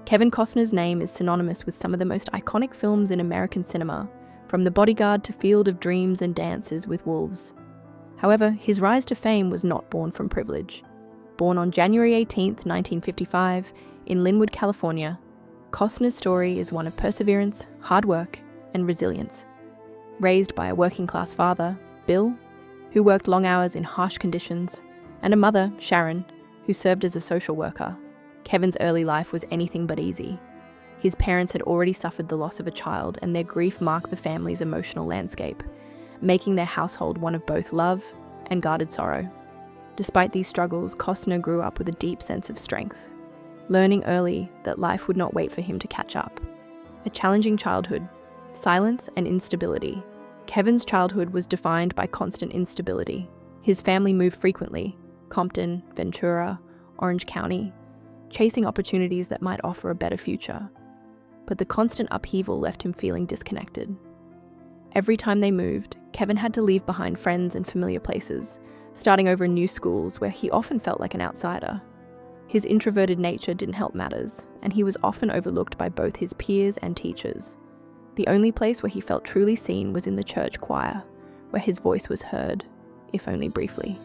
Kevin Costner's name is synonymous with some of the most iconic films in American cinema, from The Bodyguard to Field of Dreams and Dances with Wolves. However, his rise to fame was not born from privilege. Born on January 18, 1955, in Lynwood, California, Costner's story is one of perseverance, hard work, and resilience. Raised by a working-class father, Bill, who worked long hours in harsh conditions, and a mother, Sharon, who served as a social worker, Kevin's early life was anything but easy. His parents had already suffered the loss of a child, and their grief marked the family's emotional landscape, making their household one of both love and guarded sorrow. Despite these struggles, Costner grew up with a deep sense of strength, learning early that life would not wait for him to catch up. A challenging childhood, silence and instability. Kevin's childhood was defined by constant instability. His family moved frequently, Compton, Ventura, Orange County, chasing opportunities that might offer a better future. But the constant upheaval left him feeling disconnected. Every time they moved, Kevin had to leave behind friends and familiar places, starting over in new schools where he often felt like an outsider. His introverted nature didn't help matters, and he was often overlooked by both his peers and teachers. The only place where he felt truly seen was in the church choir, where his voice was heard, if only briefly.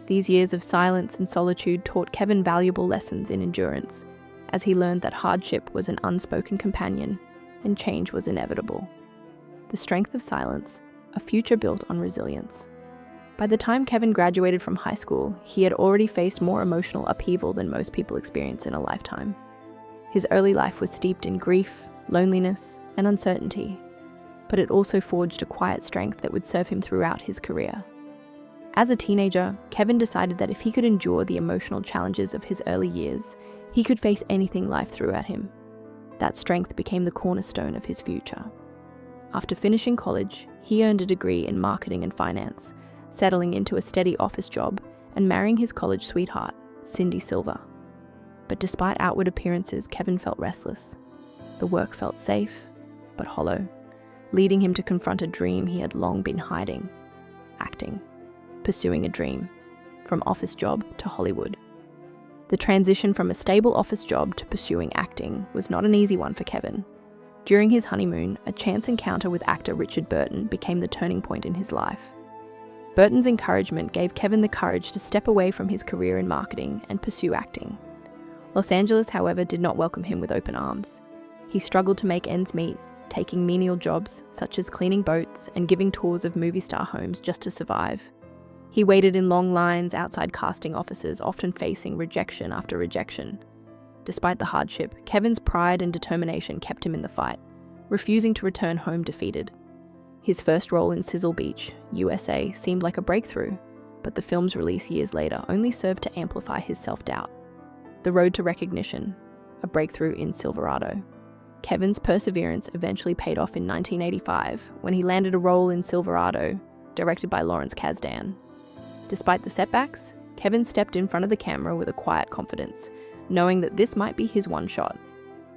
These years of silence and solitude taught Kevin valuable lessons in endurance, as he learned that hardship was an unspoken companion and change was inevitable. The strength of silence, a future built on resilience. By the time Kevin graduated from high school, he had already faced more emotional upheaval than most people experience in a lifetime. His early life was steeped in grief, loneliness, and uncertainty, but it also forged a quiet strength that would serve him throughout his career. As a teenager, Kevin decided that if he could endure the emotional challenges of his early years, he could face anything life threw at him. That strength became the cornerstone of his future. After finishing college, he earned a degree in marketing and finance, settling into a steady office job and marrying his college sweetheart, Cindy Silver. But despite outward appearances, Kevin felt restless. The work felt safe, but hollow, leading him to confront a dream he had long been hiding: acting, pursuing a dream, from office job to Hollywood. The transition from a stable office job to pursuing acting was not an easy one for Kevin. During his honeymoon, a chance encounter with actor Richard Burton became the turning point in his life. Burton's encouragement gave Kevin the courage to step away from his career in marketing and pursue acting. Los Angeles, however, did not welcome him with open arms. He struggled to make ends meet, taking menial jobs such as cleaning boats and giving tours of movie star homes just to survive. He waited in long lines outside casting offices, often facing rejection after rejection. Despite the hardship, Kevin's pride and determination kept him in the fight, refusing to return home defeated. His first role in Sizzle Beach, USA, seemed like a breakthrough, but the film's release years later only served to amplify his self-doubt. The road to recognition, a breakthrough in Silverado. Kevin's perseverance eventually paid off in 1985 when he landed a role in Silverado, directed by Lawrence Kasdan. Despite the setbacks, Kevin stepped in front of the camera with a quiet confidence, knowing that this might be his one shot.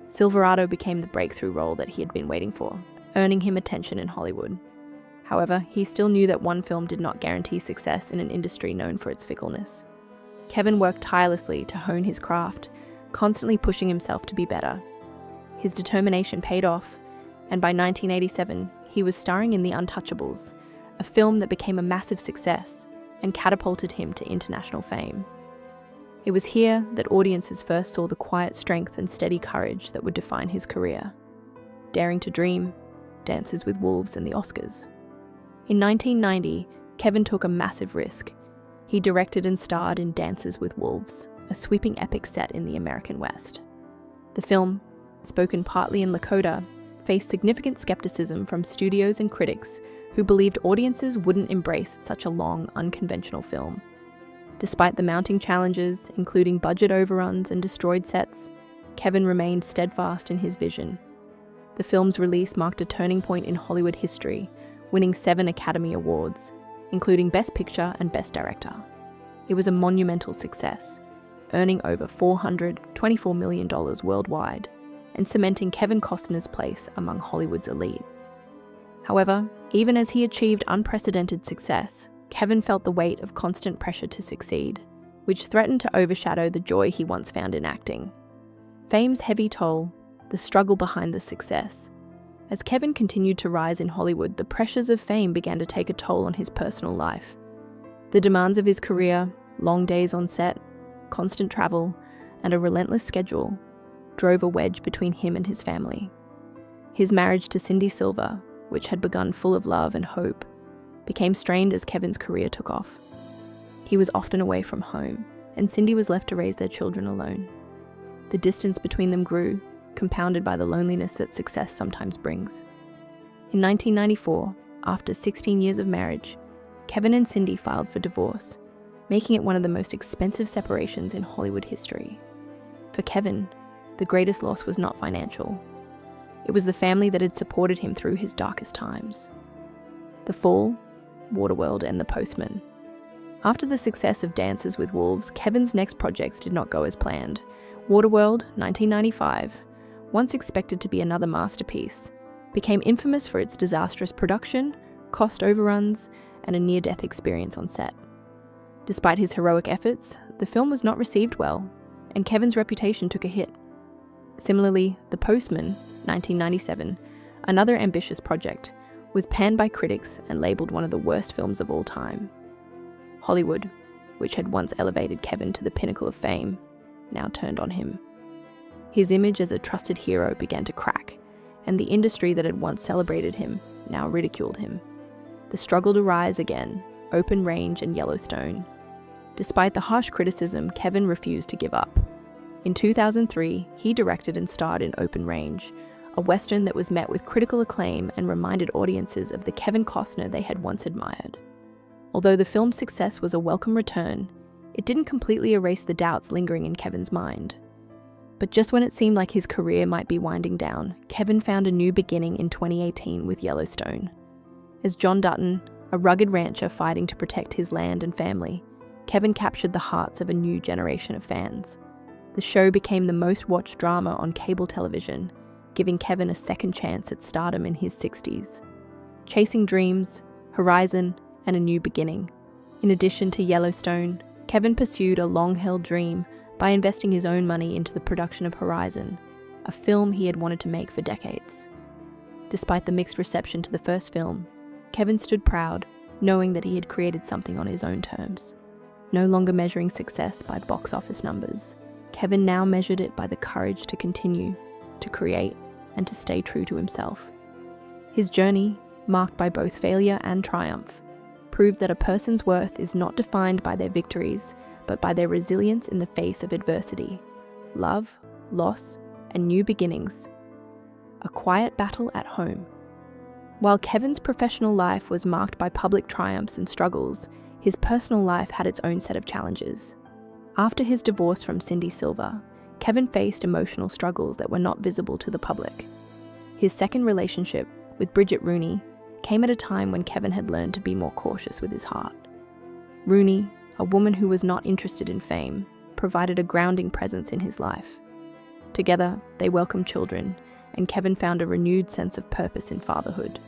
Silverado became the breakthrough role that he had been waiting for, earning him attention in Hollywood. However, he still knew that one film did not guarantee success in an industry known for its fickleness. Kevin worked tirelessly to hone his craft, constantly pushing himself to be better. His determination paid off, and by 1987, he was starring in The Untouchables, a film that became a massive success and catapulted him to international fame. It was here that audiences first saw the quiet strength and steady courage that would define his career. Daring to Dream, Dances with Wolves, and the Oscars. In 1990, Kevin took a massive risk. He directed and starred in Dances with Wolves, a sweeping epic set in the American West. The film, spoken partly in Lakota, faced significant skepticism from studios and critics who believed audiences wouldn't embrace such a long, unconventional film. Despite the mounting challenges, including budget overruns and destroyed sets, Kevin remained steadfast in his vision. The film's release marked a turning point in Hollywood history, winning 7 Academy Awards, including Best Picture and Best Director. It was a monumental success, earning over $424 million worldwide, and cementing Kevin Costner's place among Hollywood's elite. However, even as he achieved unprecedented success, Kevin felt the weight of constant pressure to succeed, which threatened to overshadow the joy he once found in acting. Fame's heavy toll, the struggle behind the success. As Kevin continued to rise in Hollywood, the pressures of fame began to take a toll on his personal life. The demands of his career, long days on set, constant travel, and a relentless schedule drove a wedge between him and his family. His marriage to Cindy Silver, which had begun full of love and hope, became strained as Kevin's career took off. He was often away from home, and Cindy was left to raise their children alone. The distance between them grew, compounded by the loneliness that success sometimes brings. In 1994, after 16 years of marriage, Kevin and Cindy filed for divorce, making it one of the most expensive separations in Hollywood history. For Kevin, the greatest loss was not financial. It was the family that had supported him through his darkest times. The Fall, Waterworld, and The Postman. After the success of Dances with Wolves, Kevin's next projects did not go as planned. Waterworld, 1995, once expected to be another masterpiece, became infamous for its disastrous production, cost overruns, and a near-death experience on set. Despite his heroic efforts, the film was not received well, and Kevin's reputation took a hit. Similarly, The Postman, 1997, another ambitious project, was panned by critics and labeled one of the worst films of all time. Hollywood, which had once elevated Kevin to the pinnacle of fame, now turned on him. His image as a trusted hero began to crack, and the industry that had once celebrated him now ridiculed him. The struggle to rise again, Open Range and Yellowstone. Despite the harsh criticism, Kevin refused to give up. In 2003, he directed and starred in Open Range, a western that was met with critical acclaim and reminded audiences of the Kevin Costner they had once admired. Although the film's success was a welcome return, it didn't completely erase the doubts lingering in Kevin's mind. But just when it seemed like his career might be winding down, Kevin found a new beginning in 2018 with Yellowstone. As John Dutton, a rugged rancher fighting to protect his land and family, Kevin captured the hearts of a new generation of fans. The show became the most watched drama on cable television, giving Kevin a second chance at stardom in his 60s. Chasing dreams, Horizon, and a new beginning. In addition to Yellowstone, Kevin pursued a long-held dream by investing his own money into the production of Horizon, a film he had wanted to make for decades. Despite the mixed reception to the first film, Kevin stood proud, knowing that he had created something on his own terms. No longer measuring success by box office numbers, Kevin now measured it by the courage to continue, to create, and to stay true to himself. His journey, marked by both failure and triumph, proved that a person's worth is not defined by their victories, but by their resilience in the face of adversity, love, loss, and new beginnings. A quiet battle at home. While Kevin's professional life was marked by public triumphs and struggles, his personal life had its own set of challenges. After his divorce from Cindy Silver, Kevin faced emotional struggles that were not visible to the public. His second relationship, with Bridget Rooney, came at a time when Kevin had learned to be more cautious with his heart. Rooney, a woman who was not interested in fame, provided a grounding presence in his life. Together, they welcomed children, and Kevin found a renewed sense of purpose in fatherhood.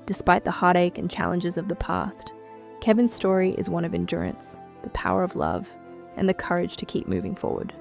Despite the heartache and challenges of the past, Kevin's story is one of endurance, the power of love, and the courage to keep moving forward.